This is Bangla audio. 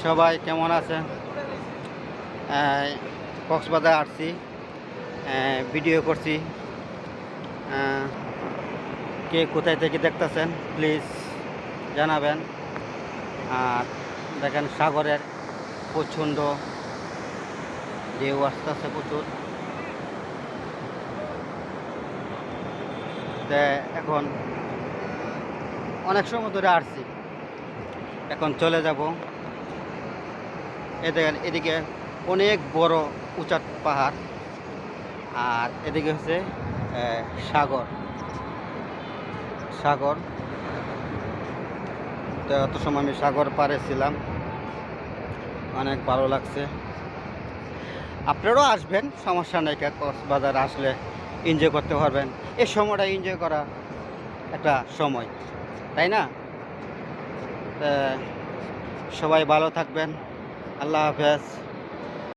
সবাই কেমন আছেন? কক্সবাজার আসছি, ভিডিও করছি। কে কোথায় থেকে দেখতেছেন প্লিজ জানাবেন। আর দেখেন সাগরের প্রচণ্ড ঢেউ আসতেছে প্রচুর। এখন অনেক সময় ধরে আসছি, এখন চলে যাব। দেখেন এদিকে অনেক বড় উঁচা পাহাড়, আর এদিকে হচ্ছে সাগর। সাগর তো এত সময় আমি সাগর পাড়ে ছিলাম, অনেক ভালো লাগছে। আপনারাও আসবেন, সমস্যা নেই। কক্সবাজার আসলে এনজয় করতে পারবেন। এই সময়টা এনজয় করা একটা সময়, তাই না? সবাই ভালো থাকবেন। আল্লাহ হাফেজ।